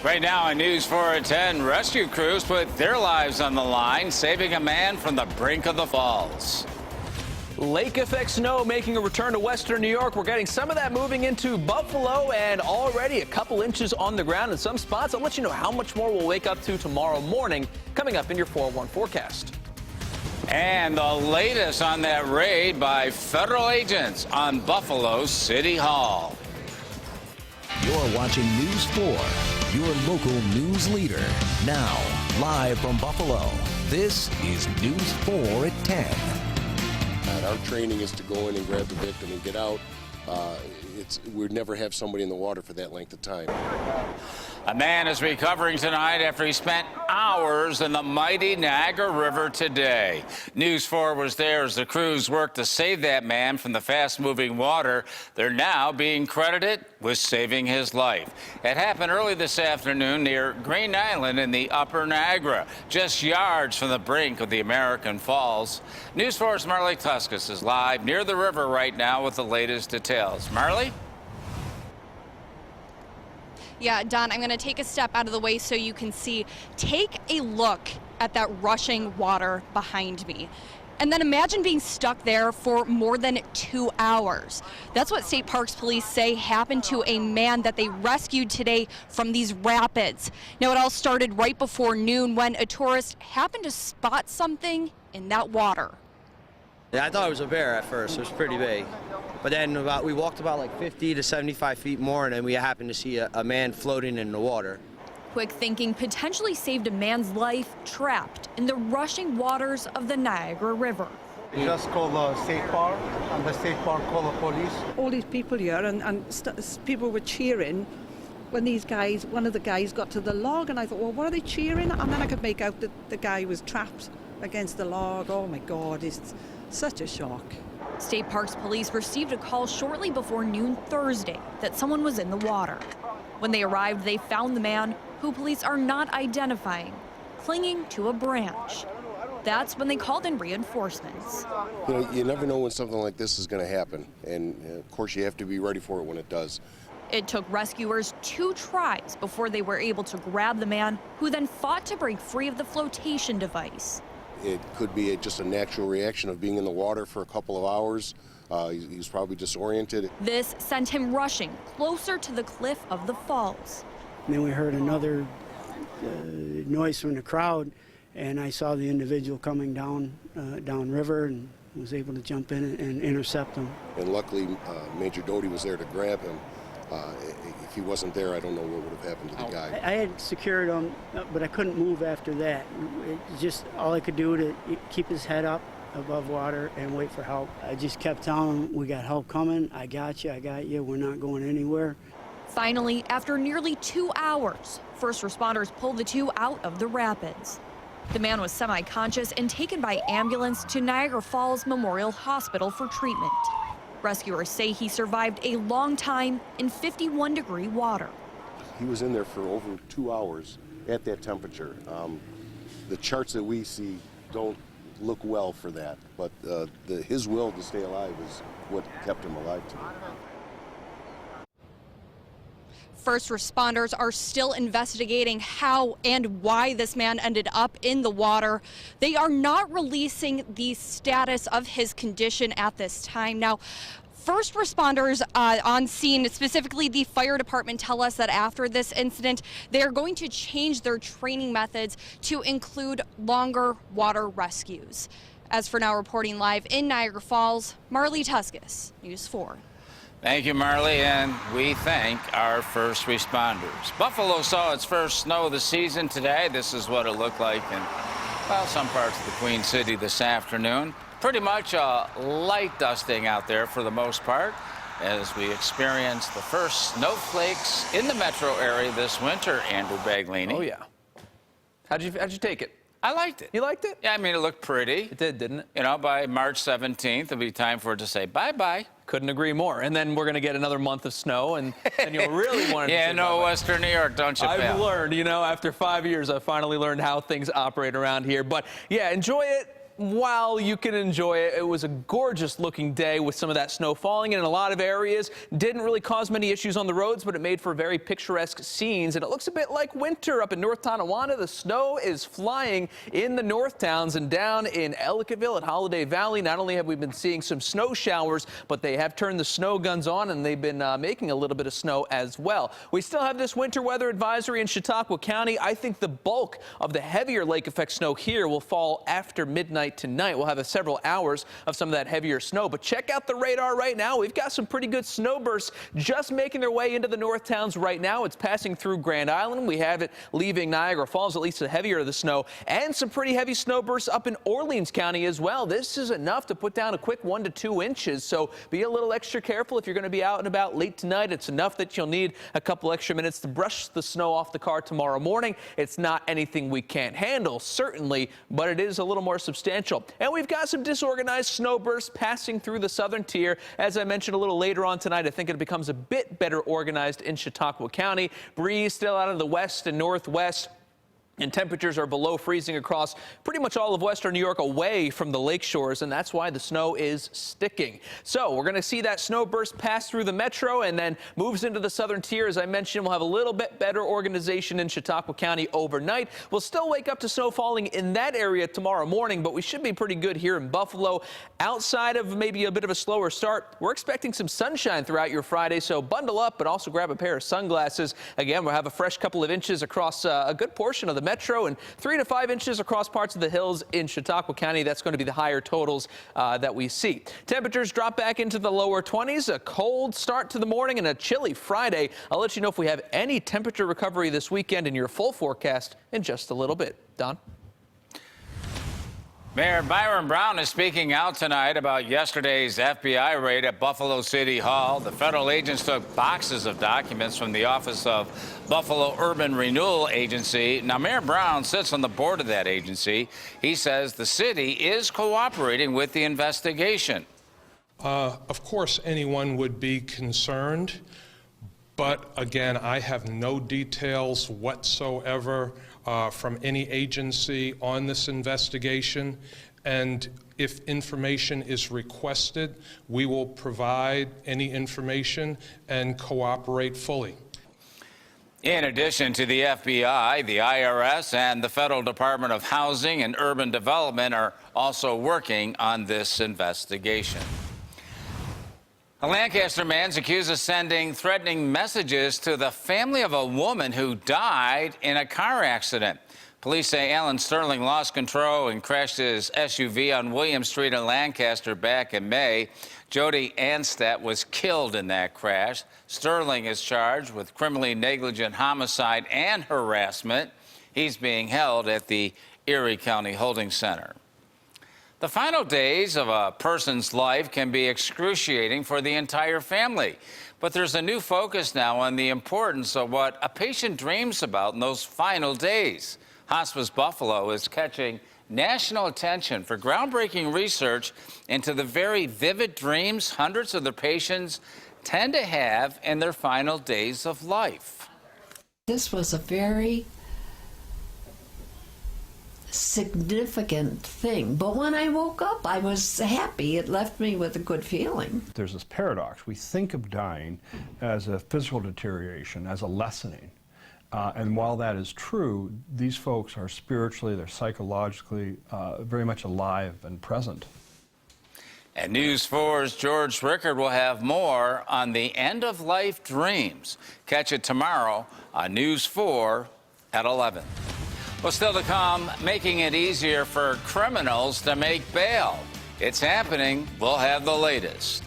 Right now on News 4 at 10, rescue crews put their lives on the line, saving a man from the brink of the falls. Lake effect snow making a return to western New York. We're getting some of that moving into Buffalo and already a couple inches on the ground in some spots. I'll let you know how much more we'll wake up to tomorrow morning coming up in your 4-1 forecast. And the latest on that raid by federal agents on Buffalo City Hall. You're watching News 4, your local news leader. Now, live from Buffalo, this is News 4 at 10. Our training is to go in and grab the victim and get out. We'd never have somebody in the water for that length of time. A man is recovering tonight after he spent hours in the mighty Niagara River today. News 4 was there as the crews worked to save that man from the fast-moving water. They're now being credited with saving his life. It happened early this afternoon near Green Island in the upper Niagara, just yards from the brink of the American Falls. News 4's Marley Tuskus is live near the river right now with the latest details. Marley? Yeah, Don, I'm going to take a step out of the way so you can see. Take a look at that rushing water behind me. And then imagine being stuck there for more than 2 hours. That's what State Parks Police say happened to a man that they rescued today from these rapids. Now, it all started right before noon when a tourist happened to spot something in that water. Yeah, I thought it was a bear at first. It was pretty big. But then we walked about like 50 to 75 feet more, and then we happened to see a man floating in the water. Quick thinking potentially saved a man's life trapped in the rushing waters of the Niagara River. We just called the state park, and the state park called the police. All these people here, and people were cheering when one of the guys got to the log, and I thought, well, what are they cheering? And then I could make out that the guy was trapped against the log. Oh my God, it's such a shock. State Parks Police received a call shortly before noon Thursday that someone was in the water. When they arrived, they found the man, who police are not identifying, clinging to a branch. That's when they called in reinforcements. You know, you never know when something like this is going to happen, and of course you have to be ready for it when it does. It took rescuers 2 tries before they were able to grab the man, who then fought to break free of the flotation device. It could be just a natural reaction of being in the water for a couple of hours. He's probably disoriented. This sent him rushing closer to the cliff of the falls. And then we heard another noise from the crowd, and I saw the individual coming downriver and was able to jump in and intercept him. And luckily, Major Doty was there to grab him. If he wasn't there, I don't know what would have happened to the guy. I had secured him, but I couldn't move after that. Just all I could do to keep his head up above water and wait for help. I just kept telling him, we got help coming. I got you. We're not going anywhere. Finally, after nearly 2 hours, first responders pulled the 2 out of the rapids. The man was semi-conscious and taken by ambulance to Niagara Falls Memorial Hospital for treatment. Rescuers say he survived a long time in 51-degree water. He was in there for over 2 hours at that temperature. The charts that we see don't look well for that, but his will to stay alive is what kept him alive today. First responders are still investigating how and why this man ended up in the water. They are not releasing the status of his condition at this time. Now, first responders on scene, specifically the fire department, tell us that after this incident, they are going to change their training methods to include longer water rescues. As for now, reporting live in Niagara Falls, Marley Tuskus, News 4. Thank you, Marley, and we thank our first responders. Buffalo saw its first snow of the season today. This is what it looked like in, well, some parts of the Queen City this afternoon. Pretty much a light dusting out there for the most part as we experience the first snowflakes in the metro area this winter, Andrew Baglini. Oh, yeah. How'd you take it? I liked it. You liked it? Yeah, I mean, it looked pretty. It did, didn't it? You know, by March 17th, it'll be time for it to say bye-bye. Couldn't agree more. And then we're going to get another month of snow, and you'll really want to yeah, no, bye-bye. Western New York, don't you, I've learned, you know, after 5 years, I finally learned how things operate around here. But, yeah, enjoy it. while you can enjoy it, it was a gorgeous looking day with some of that snow falling in a lot of areas. Didn't really cause many issues on the roads, but it made for very picturesque scenes. And it looks a bit like winter up in North Tonawanda. The snow is flying in the North Towns and down in Ellicottville at Holiday Valley. Not only have we been seeing some snow showers, but they have turned the snow guns on and they've been making a little bit of snow as well. We still have this winter weather advisory in Chautauqua County. I think the bulk of the heavier lake effect snow here will fall after midnight tonight. We'll have several hours of some of that heavier snow, but check out the radar right now. We've got some pretty good snow bursts just making their way into the North Towns right now. It's passing through Grand Island. We have it leaving Niagara Falls, at least the heavier of the snow, and some pretty heavy snow bursts up in Orleans County as well. This is enough to put down a quick 1 to 2 inches, so be a little extra careful if you're going to be out and about late tonight. It's enough that you'll need a couple extra minutes to brush the snow off the car tomorrow morning. It's not anything we can't handle, certainly, but it is a little more substantial. And we've got some disorganized snow bursts passing through the southern tier. As I mentioned a little later on tonight, I think it becomes a bit better organized in Chautauqua County. Breeze still out of the west and northwest. And temperatures are below freezing across pretty much all of western New York away from the lake shores, and that's why the snow is sticking. So we're going to see that snow burst pass through the metro and then moves into the southern tier. As I mentioned, we'll have a little bit better organization in Chautauqua County overnight. We'll still wake up to snow falling in that area tomorrow morning, but we should be pretty good here in Buffalo. Outside of maybe a bit of a slower start, we're expecting some sunshine throughout your Friday, so bundle up, but also grab a pair of sunglasses. Again, we'll have a fresh couple of inches across a good portion of the metro and 3 to 5 inches across parts of the hills in Chautauqua County. That's going to be the higher totals that we see. Temperatures drop back into the lower 20s. A cold start to the morning and a chilly Friday. I'll let you know if we have any temperature recovery this weekend in your full forecast in just a little bit. Don? Mayor Byron Brown is speaking out tonight about yesterday's FBI raid at Buffalo City Hall. The federal agents took boxes of documents from the Office of Buffalo Urban Renewal Agency. Now, Mayor Brown sits on the board of that agency. He says the city is cooperating with the investigation. Of course, anyone would be concerned, but again, I have no details whatsoever from any agency on this investigation, and if information is requested, we will provide any information and cooperate fully. In addition to the FBI, the IRS and the Federal Department of Housing and Urban Development are also working on this investigation. A Lancaster man's accused of sending threatening messages to the family of a woman who died in a car accident. Police say Alan Sterling lost control and crashed his SUV on William Street in Lancaster back in May. Jody Anstedt was killed in that crash. Sterling is charged with criminally negligent homicide and harassment. He's being held at the Erie County Holding Center. The final days of a person's life can be excruciating for the entire family. But there's a new focus now on the importance of what a patient dreams about in those final days. Hospice Buffalo is catching national attention for groundbreaking research into the very vivid dreams hundreds of their patients tend to have in their final days of life. This was a very significant thing, but when I woke up I was happy. It left me with a good feeling. There's this paradox. We think of dying as a physical deterioration, as a lessening, and while that is true, these folks are spiritually, they're psychologically very much alive and present. And News 4's George Rickard will have more on the end-of-life dreams. Catch it tomorrow on News 4 at 11. Well, still to come, making it easier for criminals to make bail. It's happening. We'll have the latest.